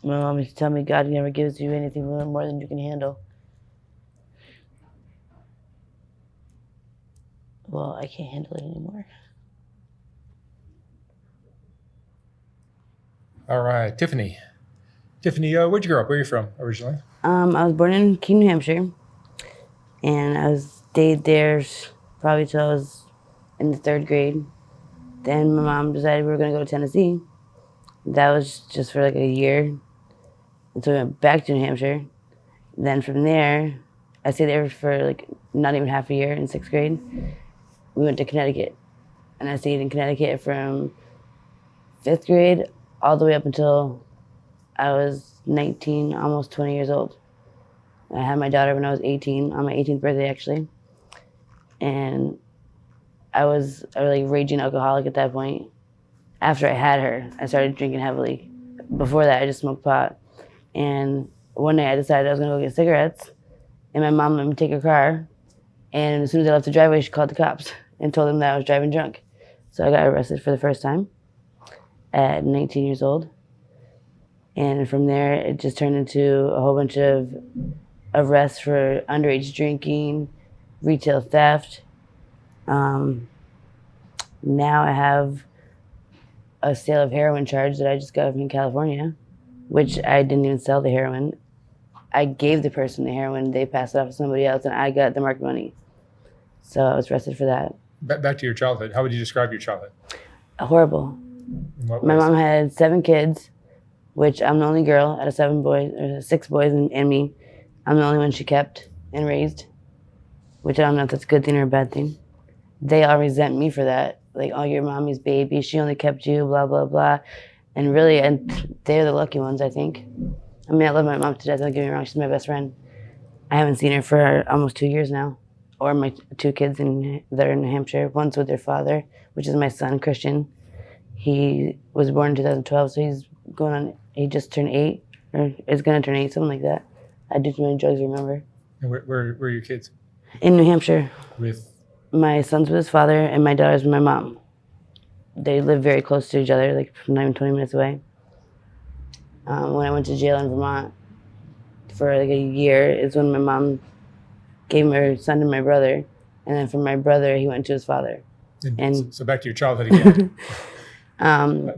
My mom used to tell me God never gives you anything more than you can handle. Well, I can't handle it anymore. All right, Tiffany. Tiffany, where'd you grow up? Where are you from originally? I was born in Keene, New Hampshire, and I stayed there probably till I was in the 3rd grade. Then my mom decided we were going to go to Tennessee. That was just for like a year. And so we went back to New Hampshire. Then from there, I stayed there for like not even half a year in 6th grade. We went to Connecticut. And I stayed in Connecticut from 5th grade all the way up until I was 19, almost 20 years old. I had my daughter when I was 18, on my 18th birthday actually. And I was like raging alcoholic at that point. After I had her, I started drinking heavily. Before that, I just smoked pot. And one day I decided I was gonna go get cigarettes, and my mom let me take her car. And as soon as I left the driveway, she called the cops and told them that I was driving drunk. So I got arrested for the first time at 19 years old. And from there, it just turned into a whole bunch of arrests for underage drinking, retail theft. Now I have a sale of heroin charge that I just got from California, which I didn't even sell the heroin. I gave the person the heroin, they passed it off to somebody else, and I got the marked money. So I was arrested for that. Back to your childhood. How would you describe your childhood? Horrible. In what My ways? mom had 7 kids, which I'm the only girl out of 7 boys, or 6 boys and me. I'm the only one she kept and raised, which I don't know if that's a good thing or a bad thing. They all resent me for that. Like, oh, you're mommy's baby, she only kept you, blah, blah, blah. And really, and they're the lucky ones, I think. I mean, I love my mom to death, don't get me wrong, she's my best friend. I haven't seen her for almost 2 years now. Or my 2 kids that are in New Hampshire. One's with their father, which is my son, Christian. He was born in 2012, so he just turned 8, or is gonna turn 8, something like that. I do too many drugs to remember. And where are your kids? In New Hampshire. With? My son's with his father, and my daughter's with my mom. They live very close to each other, like not even 20 minutes away. When I went to jail in Vermont for like a year is when my mom gave her son to my brother, and then from my brother he went to his father. And so back to your childhood again. um,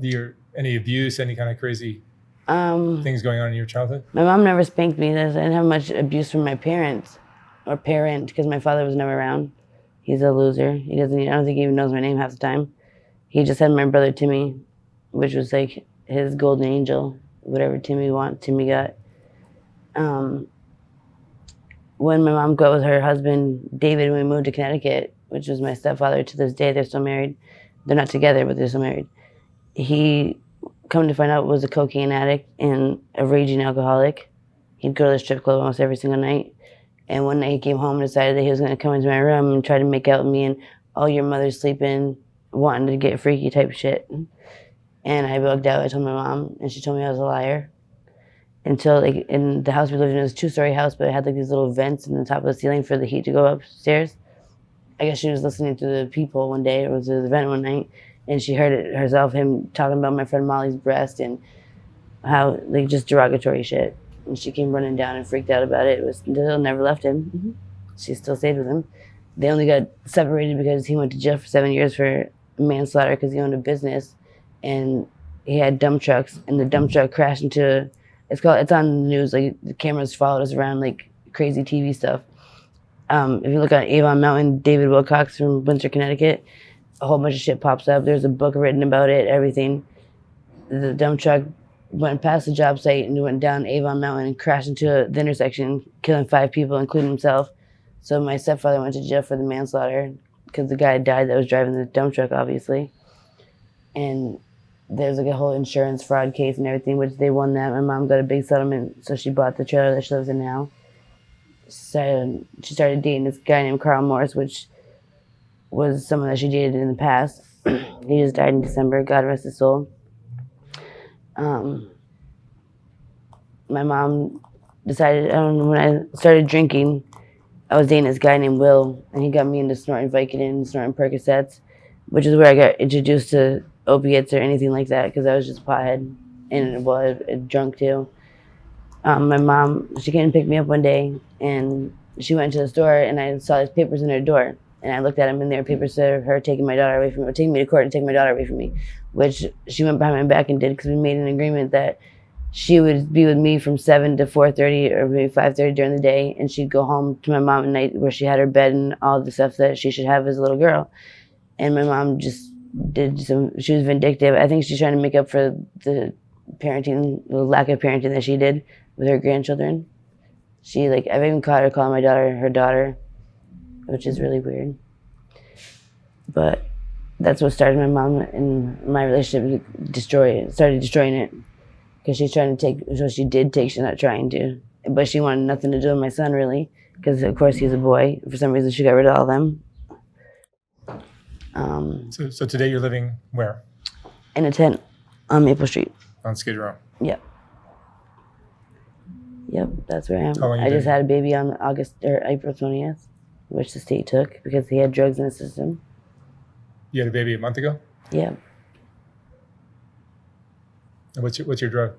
Any abuse, any kind of crazy things going on in your childhood? My mom never spanked me. I didn't have much abuse from my parents or parent because my father was never around. He's a loser. I don't think he even knows my name half the time. He just had my brother Timmy, which was like his golden angel, whatever Timmy got. When my mom got with her husband David, and we moved to Connecticut, which was my stepfather to this day, they're still married. They're not together, but they're still married. He, come to find out, was a cocaine addict and a raging alcoholic. He'd go to the strip club almost every single night. And one night he came home and decided that he was going to come into my room and try to make out with me and, oh, your mother's sleeping, wanting to get freaky type shit. And I bugged out. I told my mom, and she told me I was a liar. Until, like, in the house we lived in, it was a 2-story house, but it had like these little vents in the top of the ceiling for the heat to go upstairs. I guess she was listening to the people one day, or to the vent one night, and she heard it herself, him talking about my friend Molly's breast and how, like, just derogatory shit. And she came running down and freaked out about it. It still never left him. Mm-hmm. She still stayed with him. They only got separated because he went to jail for 7 years for manslaughter because he owned a business, and he had dump trucks, and the dump truck crashed into. It's on the news. Like, the cameras followed us around, like crazy TV stuff. If you look on Avon Mountain, David Wilcox from Windsor, Connecticut, a whole bunch of shit pops up. There's a book written about it. Everything. The dump truck went past the job site and went down Avon Mountain and crashed into the intersection, killing 5 people, including himself. So my stepfather went to jail for the manslaughter because the guy died that was driving the dump truck, obviously. And there's like a whole insurance fraud case and everything, which they won that. My mom got a big settlement, so she bought the trailer that she lives in now. So she started dating this guy named Carl Morris, which was someone that she dated in the past. He just died in December, God rest his soul. My mom decided, when I started drinking, I was dating this guy named Will, and he got me into snorting Vicodin and snorting Percocets, which is where I got introduced to opiates or anything like that, because I was just a pothead. and well, drunk too. My mom, she came and picked me up one day, and she went to the store, and I saw these papers in her door, and I looked at them, and there were papers of her taking my daughter away from me, or taking me to court and taking my daughter away from me, which she went behind my back and did because we made an agreement that she would be with me from 7 to 4:30 or maybe 5:30 during the day, and she'd go home to my mom at night where she had her bed and all the stuff that she should have as a little girl. And my mom just she was vindictive. I think she's trying to make up for the lack of parenting that she did with her grandchildren. I've even caught her calling my daughter her daughter, which is really weird. But that's what started my mom and my relationship started destroying it. Because she's trying to take, so she did take, she's not trying to. But she wanted nothing to do with my son, really. Because, of course, he's a boy. For some reason, she got rid of all of them. So today you're living where? In a tent on Maple Street. On Skid Row. Yep. Yep, that's where I am. How long you I just been? had a baby on April 20th, which the state took because he had drugs in his system. You had a baby a month ago? Yep. And what's your drug?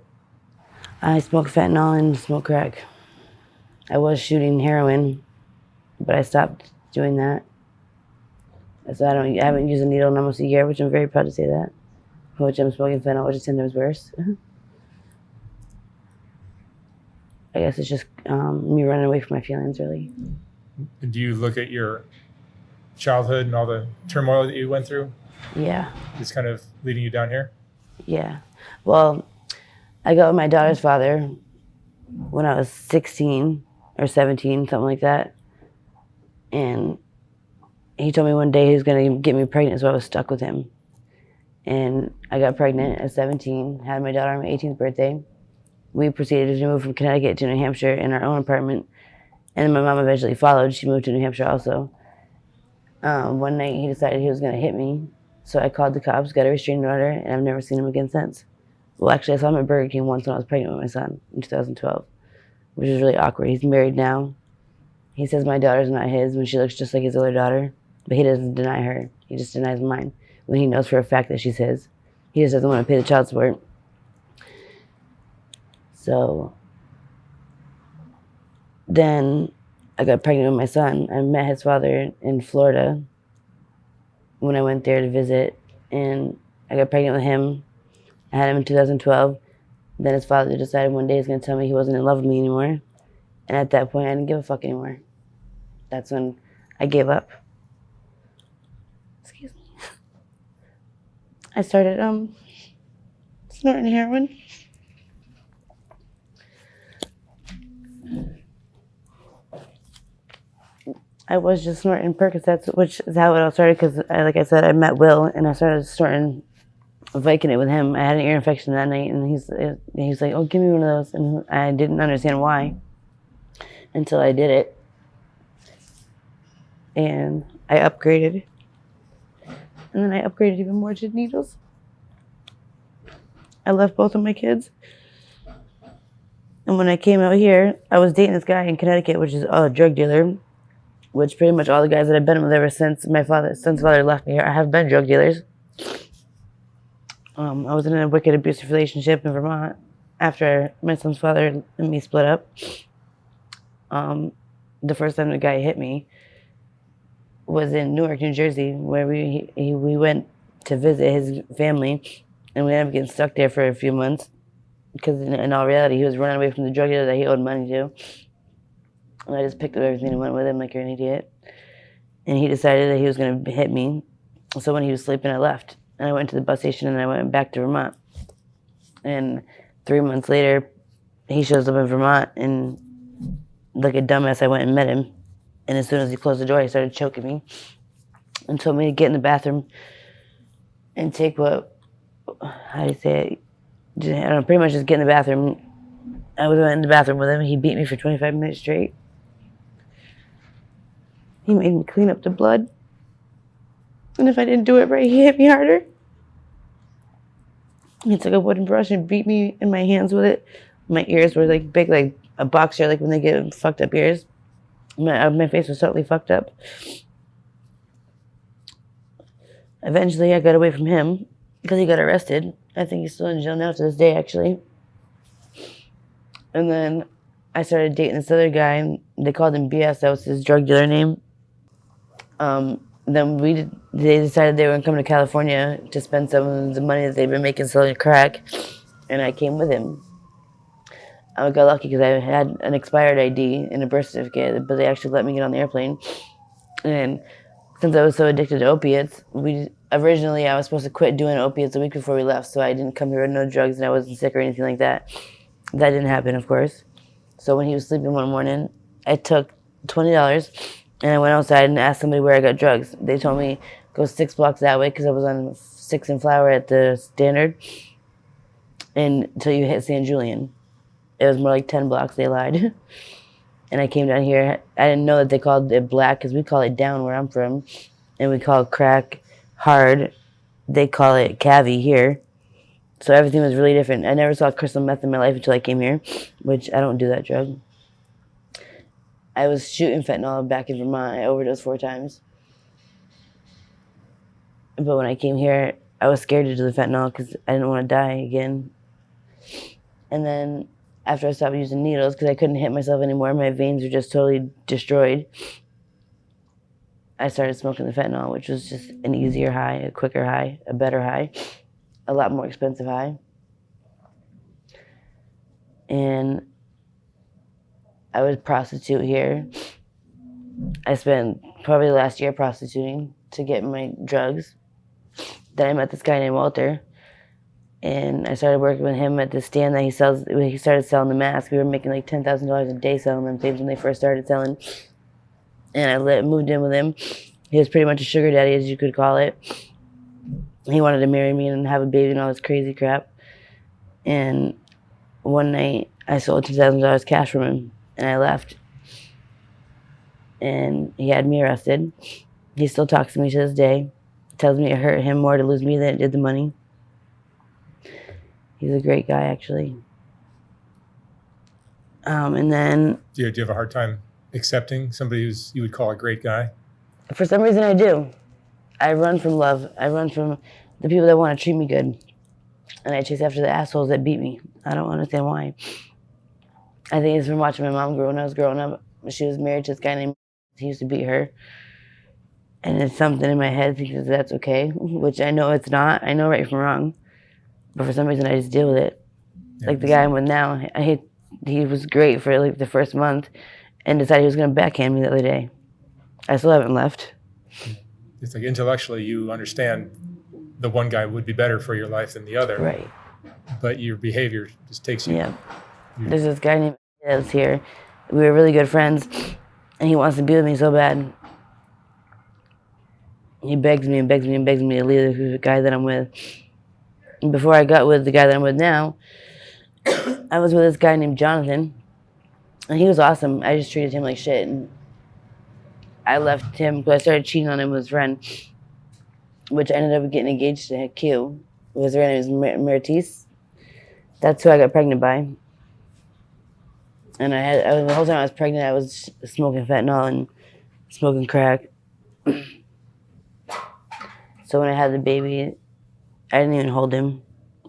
I smoke fentanyl and smoke crack. I was shooting heroin, but I stopped doing that. So I haven't used a needle in almost a year, which I'm very proud to say that. Which I'm smoking fentanyl, which is 10 times worse. I guess it's just me running away from my feelings, really. And do you look at your childhood and all the turmoil that you went through? Yeah. It's kind of leading you down here? Yeah. Well, I got with my daughter's father when I was 16 or 17, something like that. And he told me one day he was going to get me pregnant, so I was stuck with him. And I got pregnant at 17, had my daughter on my 18th birthday. We proceeded to move from Connecticut to New Hampshire in our own apartment. And my mom eventually followed. She moved to New Hampshire also. One night he decided he was going to hit me. So I called the cops, got a restraining order, and I've never seen him again since. Well, actually, I saw him at Burger King once when I was pregnant with my son in 2012, which is really awkward. He's married now. He says my daughter's not his when she looks just like his older daughter, but he doesn't deny her. He just denies mine when he knows for a fact that she's his. He just doesn't want to pay the child support. So then I got pregnant with my son. I met his father in Florida when I went there to visit, and I got pregnant with him. I had him in 2012. Then his father decided one day he's going to tell me he wasn't in love with me anymore. And at that point, I didn't give a fuck anymore. That's when I gave up. Excuse me. I started snorting heroin. I was just snorting Percocets, which is how it all started because, like I said, I met Will and I started snorting Vicodin with him. I had an ear infection that night, and he's like, "Oh, give me one of those," and I didn't understand why until I did it, and I upgraded, and then I upgraded even more to needles. I left both of my kids, and when I came out here, I was dating this guy in Connecticut, which is a drug dealer, which pretty much all the guys that I've been with ever since father left me here, I have been drug dealers. I was in a wicked abusive relationship in Vermont after my son's father and me split up. The first time the guy hit me was in Newark, New Jersey, where we went to visit his family, and we ended up getting stuck there for a few months because in all reality, he was running away from the drug dealer that he owed money to. And I just picked up everything and went with him like you're an idiot. And he decided that he was going to hit me. So when he was sleeping, I left. And I went to the bus station and I went back to Vermont. And 3 months later, he shows up in Vermont, and like a dumbass, I went and met him. And as soon as he closed the door, he started choking me and told me to get in the bathroom and take how do you say it? I don't know, pretty much just get in the bathroom. I went in the bathroom with him. He beat me for 25 minutes straight. He made me clean up the blood. And if I didn't do it right, he hit me harder. He took a wooden brush and beat me in my hands with it. My ears were like big, like a boxer, like when they get fucked up ears. My face was totally fucked up. Eventually, I got away from him, because he got arrested. I think he's still in jail now to this day, actually. And then I started dating this other guy, and they called him BS. That was his drug dealer name. Then they decided they were going to come to California to spend some of the money that they've been making selling crack, and I came with him. I got lucky because I had an expired ID and a birth certificate, but they actually let me get on the airplane. And since I was so addicted to opiates, originally I was supposed to quit doing opiates a week before we left, so I didn't come here with no drugs and I wasn't sick or anything like that. That didn't happen, of course. So when he was sleeping one morning, I took $20 and I went outside and asked somebody where I got drugs. They told me go 6 blocks that way because I was on 6 and Flower at the Standard, and until you hit San Julian. It was more like 10 blocks, they lied. And I came down here. I didn't know that they called it black because we call it down where I'm from. And we call crack hard. They call it cavi here. So everything was really different. I never saw crystal meth in my life until I came here, which I don't do that drug. I was shooting fentanyl back in Vermont. I overdosed 4 times. But when I came here, I was scared to do the fentanyl because I didn't want to die again. And then after I stopped using needles because I couldn't hit myself anymore, my veins were just totally destroyed, I started smoking the fentanyl, which was just an easier high, a quicker high, a better high, a lot more expensive high. And I would prostitute here. I spent probably the last year prostituting to get my drugs. Then I met this guy named Walter, and I started working with him at the stand that he sells. He started selling the masks. We were making like $10,000 a day selling them things when they first started selling. And I moved in with him. He was pretty much a sugar daddy, as you could call it. He wanted to marry me and have a baby and all this crazy crap. And one night, I sold $2,000 cash from him, and I left. And he had me arrested. He still talks to me to this day. Tells me it hurt him more to lose me than it did the money. He's a great guy, actually. And then... Do you have a hard time accepting somebody who's you would call a great guy? For some reason, I do. I run from love. I run from the people that want to treat me good. And I chase after the assholes that beat me. I don't understand why. I think it's from watching my mom grow when I was growing up. She was married to this guy named... He used to beat her. And it's something in my head thinks that's okay, which I know it's not. I know right from wrong. But for some reason, I just deal with it. Yeah, like the guy I'm with now, he was great for like the first month and decided he was going to backhand me the other day. I still haven't left. It's like intellectually you understand the one guy would be better for your life than the other. Right. But your behavior just takes you. Yeah. There's this guy named that's here. We were really good friends, and he wants to be with me so bad. He begs me and begs me and begs me to leave the guy that I'm with. And before I got with the guy that I'm with now, I was with this guy named Jonathan, and he was awesome. I just treated him like shit, and I left him because I started cheating on him with his friend, which I ended up getting engaged to Q. Her name was Maritis. That's who I got pregnant by. And the whole time I was pregnant, I was smoking fentanyl and smoking crack. So when I had the baby, I didn't even hold him.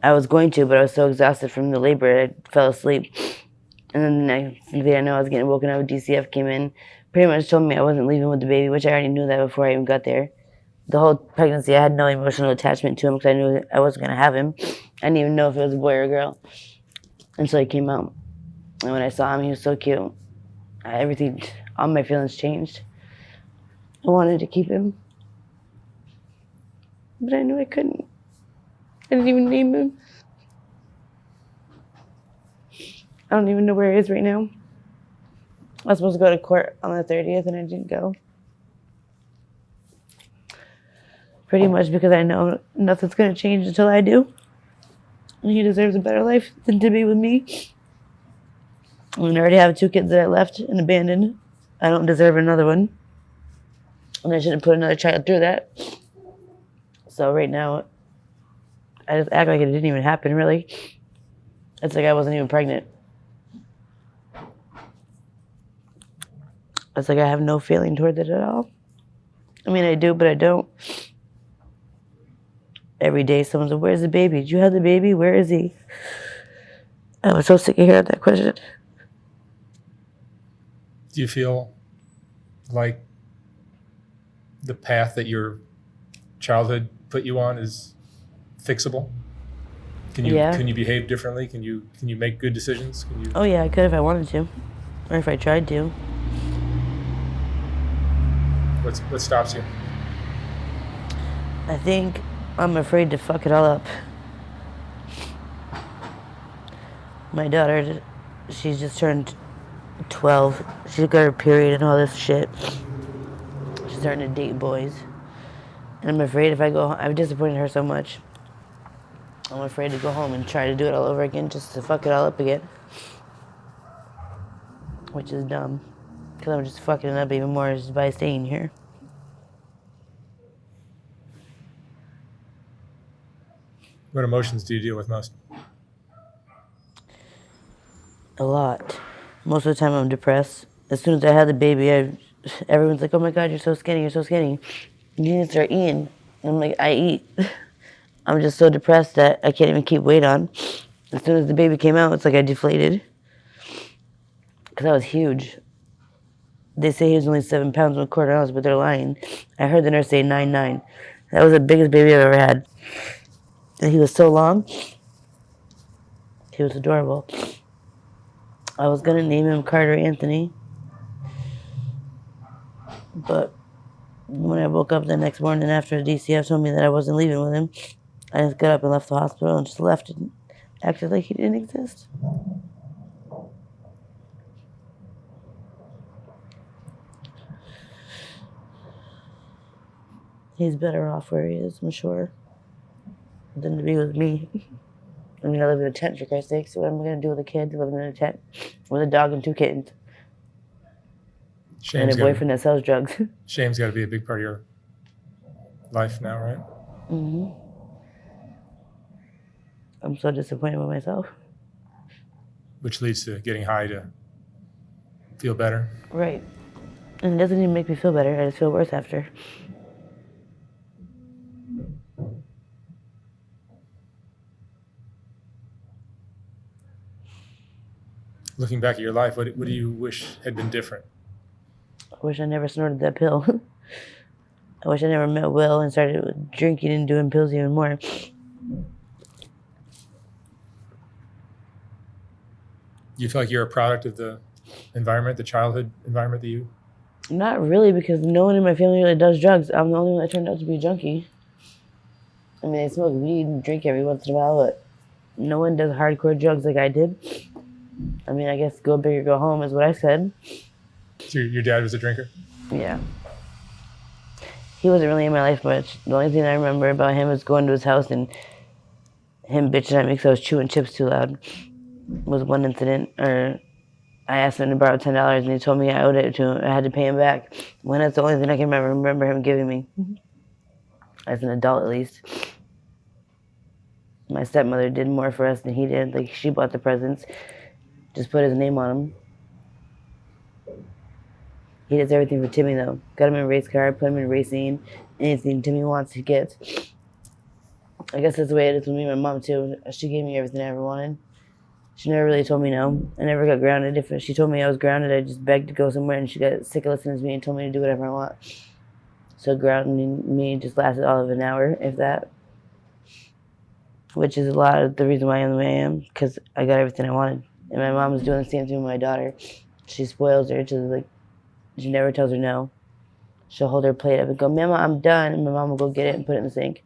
I was going to, but I was so exhausted from the labor, I fell asleep. And then the next thing I know, I was getting woken up. DCF came in, pretty much told me I wasn't leaving with the baby, which I already knew that before I even got there. The whole pregnancy, I had no emotional attachment to him because I knew I wasn't going to have him. I didn't even know if it was a boy or a girl until he came out. And when I saw him, he was so cute. Everything, all my feelings changed. I wanted to keep him, but I knew I couldn't. I didn't even name him. I don't even know where he is right now. I was supposed to go to court on the 30th and I didn't go. Pretty much because I know nothing's going to change until I do. And he deserves a better life than to be with me. And I already have 2 kids that I left and abandoned. I don't deserve another one. And I shouldn't put another child through that. So right now, I just act like it didn't even happen, really. It's like I wasn't even pregnant. It's like I have no feeling toward it at all. I mean, I do, but I don't. Every day someone's like, where's the baby? Did you have the baby? Where is he? I was so sick of hearing that question. Do you feel like the path that your childhood put you on is fixable? Can you behave differently? Can you make good decisions? Oh yeah, I could if I wanted to, or if I tried to. What stops you? I think I'm afraid to fuck it all up. My daughter, she's just turned 12. She's got her period and all this shit. She's starting to date boys. And I'm afraid if I go home, I've disappointed her so much. I'm afraid to go home and try to do it all over again just to fuck it all up again. Which is dumb. Because I'm just fucking it up even more just by staying here. What emotions do you deal with most? A lot. Most of the time I'm depressed. As soon as I had the baby, everyone's like, oh my God, you're so skinny, you're so skinny. You need to start eating. And I'm like, I eat. I'm just so depressed that I can't even keep weight on. As soon as the baby came out, it's like I deflated. Because I was huge. They say he was only 7 pounds and a quarter ounce, but they're lying. I heard the nurse say 9'9". That was the biggest baby I've ever had. And he was so long. He was adorable. I was going to name him Carter Anthony. But when I woke up the next morning after the DCF told me that I wasn't leaving with him, I just got up and left the hospital and just left and acted like he didn't exist. He's better off where he is, I'm sure, than to be with me. I mean, I live in a tent, for Christ's sake, so what am I going to do with a kid living in a tent with a dog and 2 kittens? And a boyfriend that sells drugs. Shame's got to be a big part of your life now, right? Mm-hmm. I'm so disappointed with myself. Which leads to getting high to feel better. Right. And it doesn't even make me feel better. I just feel worse after. Looking back at your life, what do you wish had been different? I wish I never snorted that pill. I wish I never met Will and started drinking and doing pills even more. Do you feel like you're a product of the environment, the childhood environment that you... Not really, because no one in my family really does drugs. I'm the only one that turned out to be a junkie. I mean, they smoke weed and drink every once in a while, but no one does hardcore drugs like I did. I mean, I guess go big or go home is what I said. So your dad was a drinker? Yeah. He wasn't really in my life much. The only thing I remember about him was going to his house and him bitching at me because I was chewing chips too loud. Was one incident. Or I asked him to borrow $10 and he told me I owed it to him. I had to pay him back. When that's the only thing I can remember him giving me. As an adult, at least. My stepmother did more for us than he did. Like, she bought the presents. Just put his name on them. He does everything for Timmy, though. Got him in a race car, put him in racing. Anything Timmy wants, he gets. I guess that's the way it is with me and my mom, too. She gave me everything I ever wanted. She never really told me no. I never got grounded. If she told me I was grounded, I just begged to go somewhere, and she got sick of listening to me and told me to do whatever I want. So grounding me just lasted all of an hour, if that. Which is a lot of the reason why I am the way I am, because I got everything I wanted. And my mom was doing the same thing with my daughter. She spoils her to like, she never tells her no. She'll hold her plate up and go, Mama, I'm done. And my mom will go get it and put it in the sink.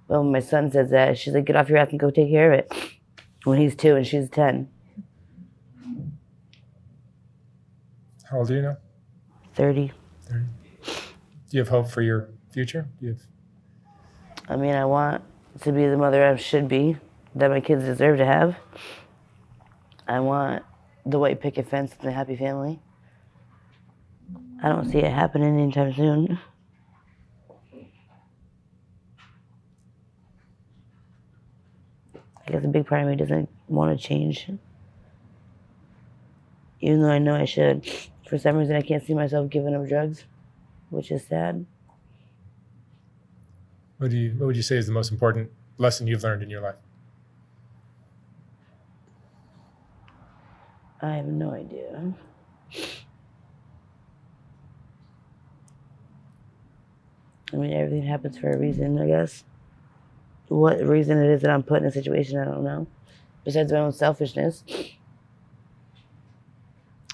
But when my son says that, she's like, get off your ass and go take care of it. When he's 2 and she's 10. How old are you now? 30. 30. Do you have hope for your future? I mean, I want to be the mother I should be, that my kids deserve to have. I want the white picket fence and the happy family. I don't see it happening anytime soon. I guess a big part of me doesn't want to change. Even though I know I should. For some reason, I can't see myself giving up drugs, which is sad. What would you say is the most important lesson you've learned in your life? I have no idea. I mean, everything happens for a reason, I guess. What reason it is that I'm put in a situation, I don't know. Besides my own selfishness.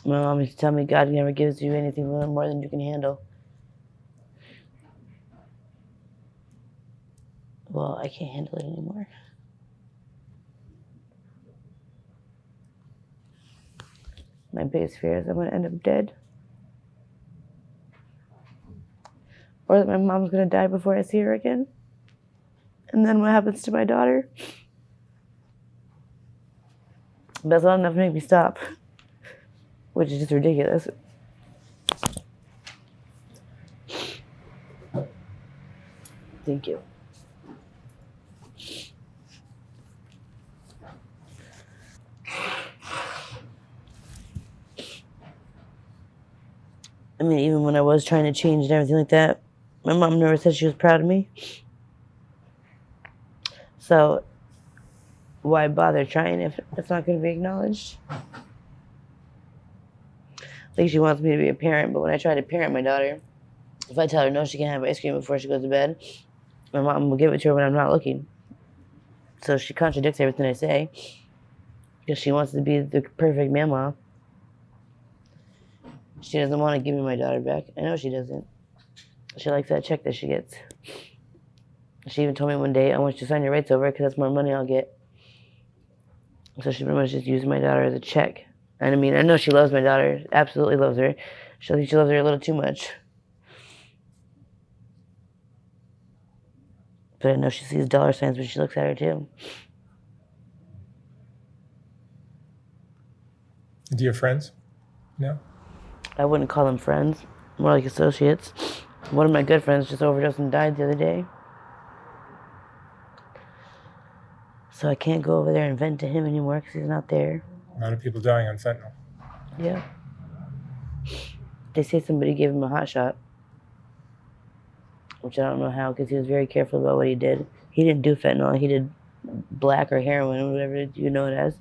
My mom used to tell me God never gives you anything more than you can handle. Well, I can't handle it anymore. My biggest fear is I'm going to end up dead. Or that my mom's going to die before I see her again. And then what happens to my daughter? That's not enough to make me stop. Which is just ridiculous. Thank you. I mean, even when I was trying to change and everything like that, my mom never said she was proud of me. So why bother trying if it's not going to be acknowledged? Like, she wants me to be a parent, but when I try to parent my daughter, if I tell her no, she can't have ice cream before she goes to bed, my mom will give it to her when I'm not looking. So she contradicts everything I say because she wants to be the perfect mama. She doesn't want to give me my daughter back. I know she doesn't. She likes that check that she gets. She even told me one day, I want you to sign your rights over because that's more money I'll get. So she pretty much just used my daughter as a check. And I mean, I know she loves my daughter, absolutely loves her. I think she loves her a little too much. But I know she sees dollar signs when she looks at her too. Do you have friends? No? I wouldn't call them friends, more like associates. One of my good friends just overdosed and died the other day. So I can't go over there and vent to him anymore because he's not there. A lot of people dying on fentanyl. Yeah. They say somebody gave him a hot shot, which I don't know how because he was very careful about what he did. He didn't do fentanyl. He did black or heroin or whatever you know it as.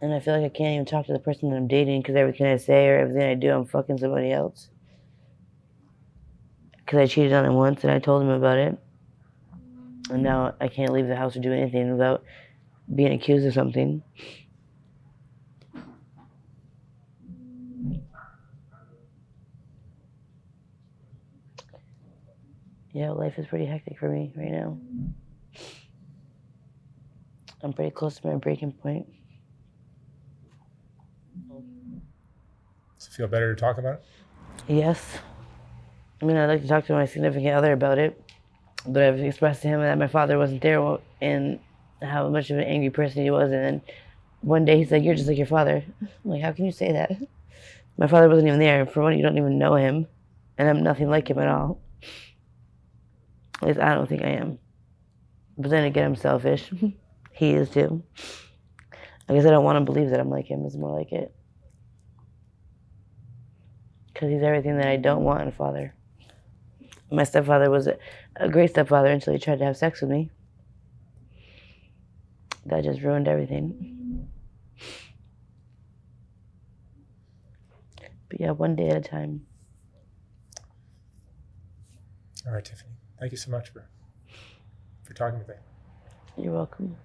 And I feel like I can't even talk to the person that I'm dating because everything I say or everything I do, I'm fucking somebody else. Because I cheated on him once and I told him about it. And now I can't leave the house or do anything without being accused of something. Yeah, life is pretty hectic for me right now. I'm pretty close to my breaking point. Does it feel better to talk about it? Yes. I mean, I'd like to talk to my significant other about it, but I've expressed to him that my father wasn't there and how much of an angry person he was. And then one day he's like, "You're just like your father." I'm like, how can you say that? My father wasn't even there. For one, you don't even know him, and I'm nothing like him at all. At least I don't think I am. But then again, I'm selfish. He is too. I guess I don't want to believe that I'm like him. It's more like it. Because he's everything that I don't want in a father. My stepfather was a great stepfather until he tried to have sex with me. That just ruined everything. But yeah, one day at a time. All right, Tiffany. Thank you so much for talking with me. You're welcome.